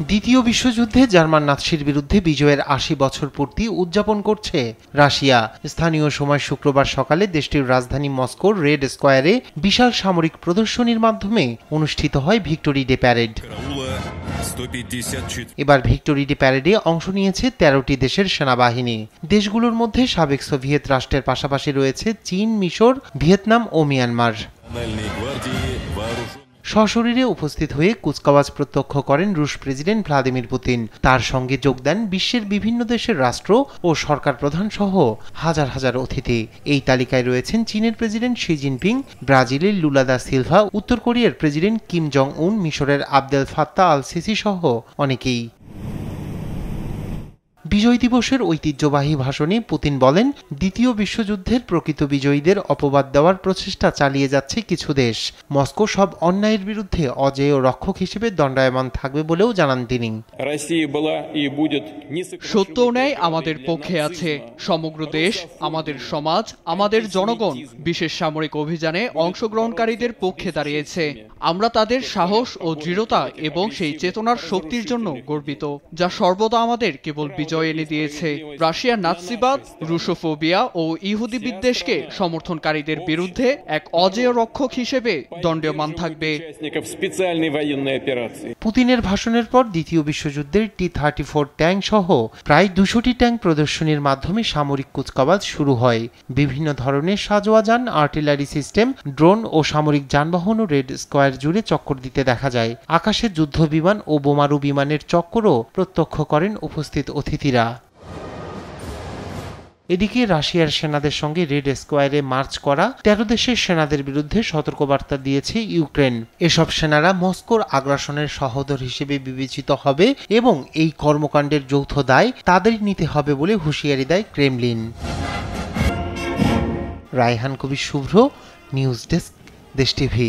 দ্বিতীয় বিশ্বযুদ্ধে জার্মান নাৎসির বিরুদ্ধে বিজয়ের ৮০ বছর পূর্তি উদযাপন করছে রাশিয়া। স্থানীয় সময় শুক্রবার সকালে দেশটির রাজধানী মস্কোর রেড স্কোয়ারে বিশাল সামরিক প্রদর্শনীর মাধ্যমে অনুষ্ঠিত হয় ভিক্টোরি ডে প্যারেড। এবার ভিক্টোরি ডে প্যারেডে অংশ নিয়েছে ১৩টি দেশের সেনাবাহিনী। দেশগুলোর মধ্যে সাবেক সোভিয়েত রাষ্ট্রের পাশাপাশি রয়েছে চীন, মিশর, ভিয়েতনাম ও মিয়ানমার। সশরীরে উপস্থিত হয়ে কুচকাওয়াজ প্রত্যক্ষ করেন রুশ প্রেসিডেন্ট ভ্লাদিমির পুতিন। তার সঙ্গে যোগ দেন বিশ্বের বিভিন্ন দেশের রাষ্ট্র ও সরকার প্রধান সহ হাজার হাজার অতিথি। এই তালিকায় রয়েছেন চীনের প্রেসিডেন্ট শি জিনপিং, ব্রাজিলের লুলা দা সিলভা, উত্তর কোরিয়ার প্রেসিডেন্ট কিম জং উন, মিশরের আবদেল ফাত্তা আল সিসি সহ অনেকেই। বিজয় দিবসের ঐতিহ্যবাহী ভাষণে পুতিন বলেন, দ্বিতীয় বিশ্বযুদ্ধের প্রকৃত বিজয়ীদের অপবাদ দেওয়ার প্রচেষ্টা চালিয়ে যাচ্ছে কিছু দেশ। মস্কো সব অন্যায়ের বিরুদ্ধে অজেয় রক্ষক হিসেবে দণ্ডায়মান থাকবে বলেও জানান তিনি। সত্য ন্যায় আমাদের পক্ষে আছে। সমগ্র দেশ, আমাদের সমাজ, আমাদের জনগণ বিশেষ সামরিক অভিযানে অংশগ্রহণকারীদের পক্ষে দাঁড়িয়েছে। আমরা তাদের সাহস ও দৃঢ়তা এবং সেই চেতনার শক্তির জন্য গর্বিত, যা সর্বদা আমাদের কেবল বিজয় এনে দিয়েছে। রাশিয়ার নাৎসিবাদ, রুশোফোবিয়া ও ইহুদি বিদ্বেষকে সমর্থনকারীদের বিরুদ্ধে এক অজেয় রক্ষক হিসেবে দণ্ডায়মান থাকবে। পুতিনের ভাষণের পর দ্বিতীয় বিশ্বযুদ্ধের T-34 ট্যাঙ্ক সহ প্রায় ২০০টি ট্যাঙ্ক প্রদর্শনীর মাধ্যমে সামরিক কুচকাওয়াজ শুরু হয়। বিভিন্ন ধরনের সাজোয়া যান, আর্টিলারি সিস্টেম, ড্রোন ও সামরিক যানবাহনও রেড স্কোয়ার জুড়ে চক্কর দিতে দেখা যায়। আকাশে যুদ্ধ বিমান ও বোমারু বিমানের চক্করও প্রত্যক্ষ করেন উপস্থিত অতিথিরা। এদিকে রাশিয়ার সেনাদের সঙ্গে রেড স্কোয়ারে মার্চ করা ১৩ দেশের সেনাদের বিরুদ্ধে সতর্কবার্তা দিয়েছে ইউক্রেন। এসব সেনারা মস্কোর আগ্রাসনের সহোদর হিসেবে বিবেচিত হবে এবং এই কর্মকাণ্ডের যৌথ দায় তাদেরই নিতে হবে বলে হুঁশিয়ারি দেয় ক্রেমলিন। রায়হান কবির শুভ্র, নিউজ ডেস্ক, দেশ টিভি।